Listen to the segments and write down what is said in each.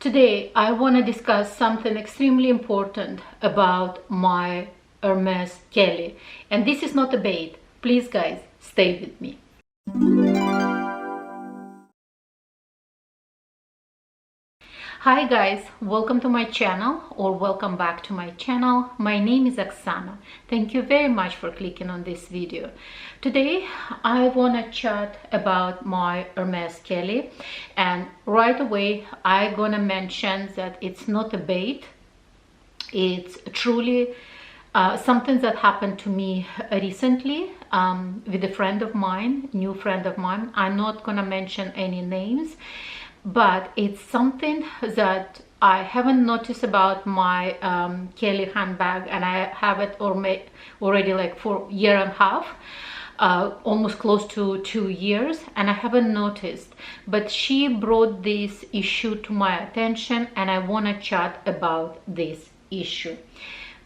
Today I want to discuss something extremely important about my hermeskelly, and this is not a bait. Please guys, stay with me. Hi guys, welcome to my channel, or welcome back to my channel. My name is Oksana. Thank you very much for clicking on this video. Today I want to chat about my hermeskelly, and right away I'm gonna mention that it's not a bait. It's truly something that happened to me recently with a friend of mine, new friend of mine. I'm not gonna mention any names, but it's something that I haven't noticed about my Kelly handbag, and I have it already like for a year and a half, almost close to 2 years, and I haven't noticed. But she brought this issue to my attention, and I want to chat about this issue.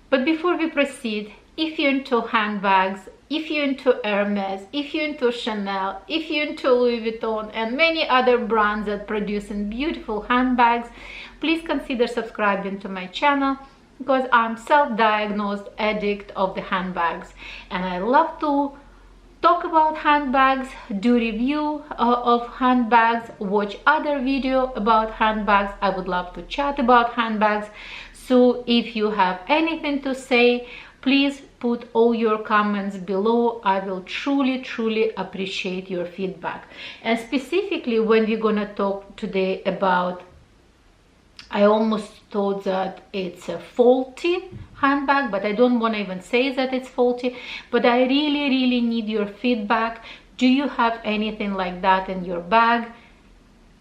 But before we proceed, if you're into handbags, if you're into Hermes, if you're into Chanel, if you're into Louis Vuitton and many other brands that produce beautiful handbags, please consider subscribing to my channel, because I'm self-diagnosed addict of the handbags, and I love to talk about handbags, do review of handbags, watch other video about handbags. I would love to chat about handbags. So if you have anything to say, please put all your comments below. I will truly appreciate your feedback. And specifically when we're gonna talk today about, I almost thought that it's a faulty handbag, but I don't want to even say that it's faulty, but I really need your feedback. Do you have anything like that in your bag?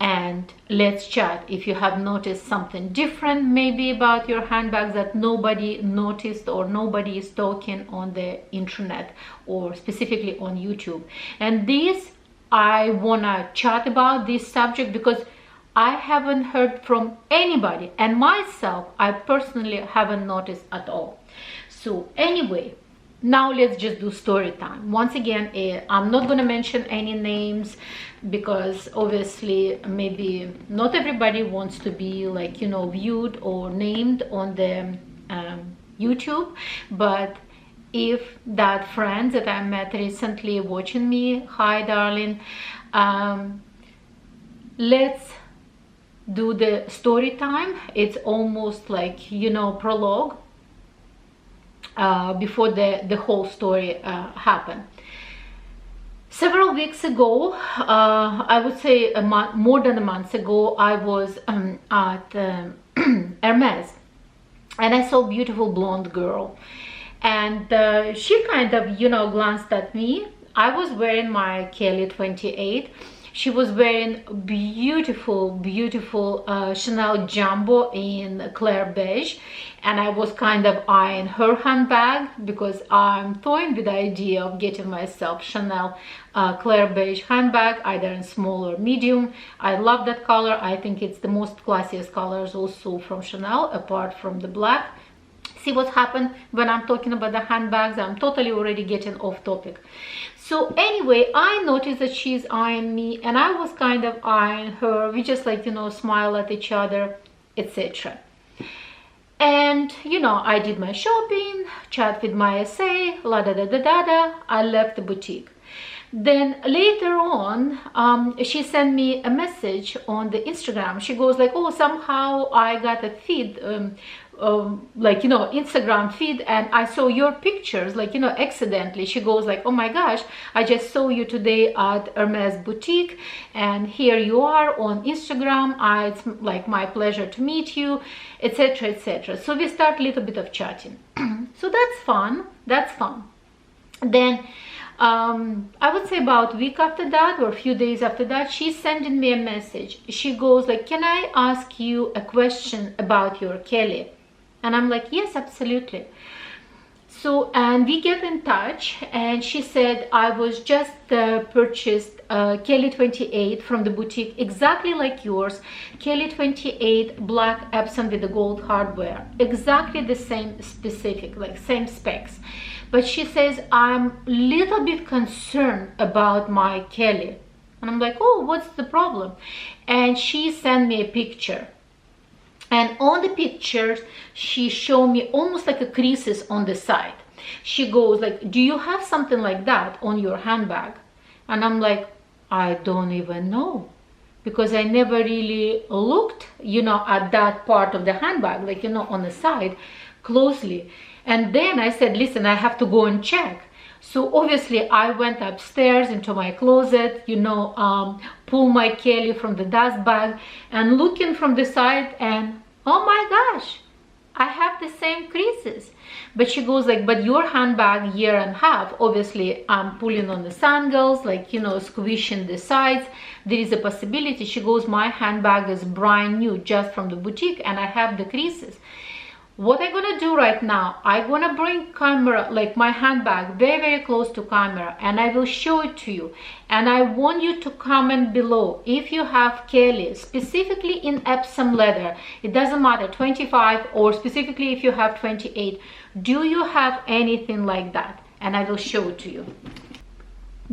And let's chat. If you have noticed something different maybe about your handbags that nobody noticed or nobody is talking on the internet or specifically on YouTube. And this, I wanna chat about this subject because I haven't heard from anybody, and myself, I personally haven't noticed at all. So anyway, now let's just do story time. Once again, I'm not going to mention any names because obviously maybe not everybody wants to be like, you know, viewed or named on the YouTube. But if that friend that I met recently watching me, hi darling, let's do the story time. It's almost like, you know, prologue before the whole story happened. Several weeks ago, I would say more than a month ago, I was at Hermes, and I saw a beautiful blonde girl, and she kind of, you know, glanced at me. I was wearing my Kelly 28. She was wearing beautiful Chanel Jumbo in Claire Beige, and I was kind of eyeing her handbag because I'm toying with the idea of getting myself Chanel Claire Beige handbag, either in small or medium. I love that color. I think it's the most classiest colors also from Chanel, apart from the black. See what's happened when I'm talking about the handbags? I'm totally already getting off topic. So anyway, I noticed that she's eyeing me, and I was kind of eyeing her. We just, like, you know, smile at each other, etc. And, you know, I did my shopping, chat with my SA, la da da da da da. I left the boutique. Then later on, she sent me a message on the Instagram. She goes like, oh, somehow I got a feed, like, you know, Instagram feed, and I saw your pictures, like, you know, accidentally. She goes like, oh my gosh, I just saw you today at Hermes boutique, and here you are on Instagram. It's like my pleasure to meet you, etc, etc. So we start a little bit of chatting. So that's fun. Then I would say about a week after that, or a few days after that, she's sending me a message. She goes like, can I ask you a question about your Kelly? And I'm like, yes, absolutely. So, and we get in touch, and she said, I was just purchased Kelly 28 from the boutique, exactly like yours. Kelly 28 black Epsom with the gold hardware, exactly the same specific, like same specs. But she says, I'm a little bit concerned about my Kelly. And I'm like, oh, what's the problem? And she sent me a picture. And on the pictures, she showed me almost like a creases on the side. She goes like, do you have something like that on your handbag? And I'm like, I don't even know, because I never really looked, you know, at that part of the handbag, like, you know, on the side closely. And then I said, listen, I have to go and check. So obviously I went upstairs into my closet, you know, pull my Kelly from the dust bag and looking from the side, and oh my gosh, I have the same creases. But she goes like, but your handbag year and a half, obviously I'm pulling on the sangles, like, you know, squishing the sides. There is a possibility. She goes, my handbag is brand new, just from the boutique, and I have the creases. What I'm gonna do right now, I'm gonna bring camera, like my handbag, very, very close to camera, and I will show it to you. And I want you to comment below if you have Kelly, specifically in Epsom leather. It doesn't matter, 25, or specifically if you have 28. Do you have anything like that? And I will show it to you.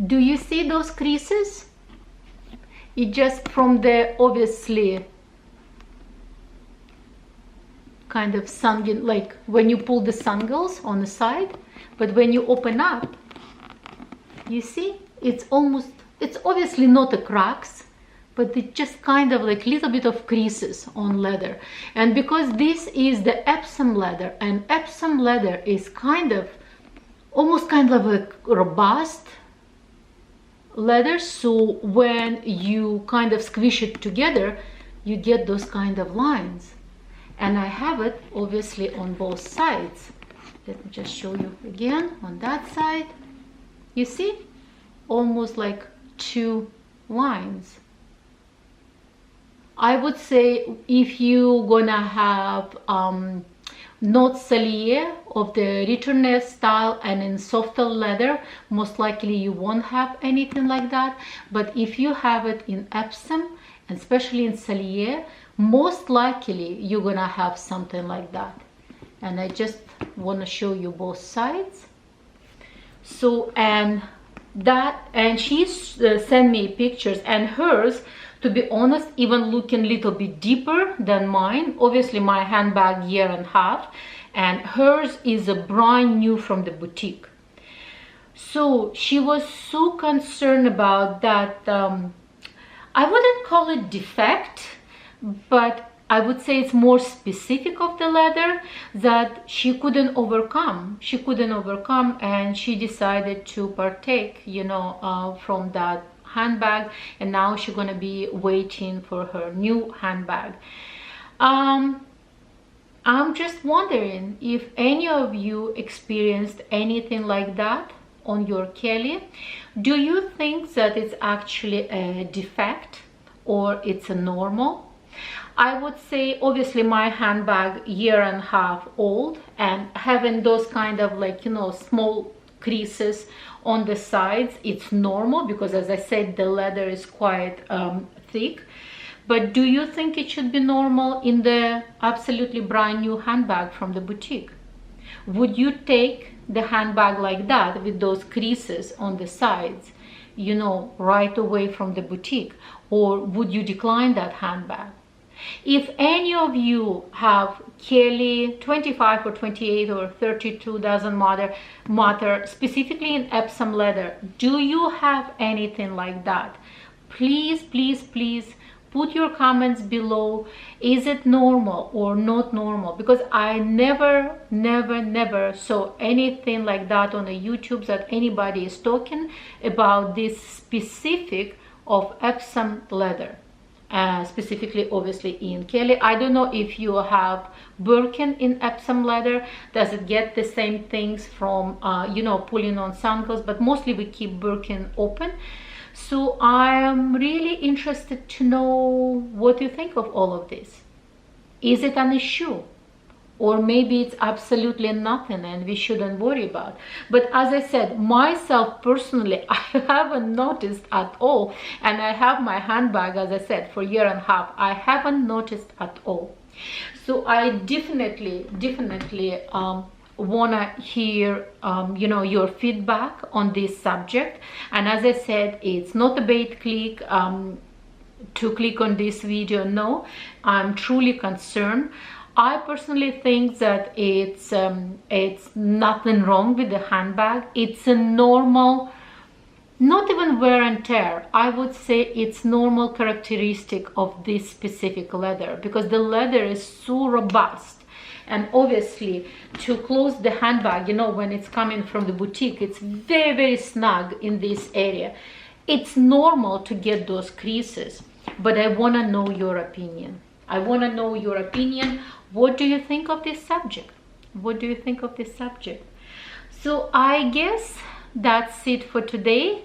Do you see those creases? It just from the, obviously, kind of sunging, like when you pull the sangles on the side, but when you open up, you see it's almost, it's obviously not a cracks, but it just kind of like little bit of creases on leather. And because this is the Epsom leather, and Epsom leather is kind of almost kind of a robust leather, so when you kind of squish it together, you get those kind of lines. And I have it obviously on both sides. Let me just show you again on that side. You see, almost like two lines. I would say if you're gonna have not salier of the ritourné style and in softer leather, most likely you won't have anything like that. But if you have it in Epsom, and especially in salier, most likely you're gonna have something like that. And I just want to show you both sides. So, and that, and she sent me pictures, and hers, to be honest, even looking a little bit deeper than mine. Obviously my handbag year and a half, and hers is a brand new from the boutique. So she was so concerned about that. I wouldn't call it defect, but I would say it's more specific of the leather that she couldn't overcome. She couldn't overcome, and she decided to partake, you know, from that handbag, and now she's gonna be waiting for her new handbag. I'm just wondering if any of you experienced anything like that on your Kelly. Do you think that it's actually a defect or it's a normal? I would say obviously my handbag year and a half old, and having those kind of like, you know, small creases on the sides, it's normal, because as I said, the leather is quite thick. But do you think it should be normal in the absolutely brand new handbag from the boutique? Would you take the handbag like that with those creases on the sides, you know, right away from the boutique, or would you decline that handbag? If any of you have Kelly 25 or 28 or 32, doesn't matter, specifically in Epsom leather, do you have anything like that? Please, please, please put your comments below. Is it normal or not normal? Because I never saw anything like that on the YouTube that anybody is talking about this specific of Epsom leather. Specifically obviously in Kelly. I don't know if you have Birkin in Epsom leather, does it get the same things from you know, pulling on sandals, but mostly we keep Birkin open. So I am really interested to know what you think of all of this. Is it an issue? Or maybe it's absolutely nothing and we shouldn't worry about. But as I said, myself personally, I haven't noticed at all. And I have my handbag, as I said, for a year and a half. I haven't noticed at all. So I definitely want to hear, you know, your feedback on this subject. And as I said, it's not a bait click. to click on this video. No, I'm truly concerned. I personally think that it's nothing wrong with the handbag. It's a normal, not even wear and tear. I would say it's normal characteristic of this specific leather, because the leather is so robust. And obviously, to close the handbag, you know, when it's coming from the boutique, it's very, very snug in this area. It's normal to get those creases, but I want to know your opinion. I want to know your opinion. What do you think of this subject? What do you think of this subject? So I guess that's it for today.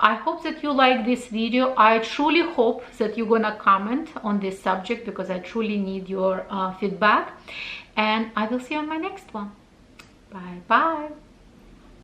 I hope that you like this video. I truly hope that you're gonna comment on this subject, because I truly need your feedback. And I will see you on my next one. Bye bye.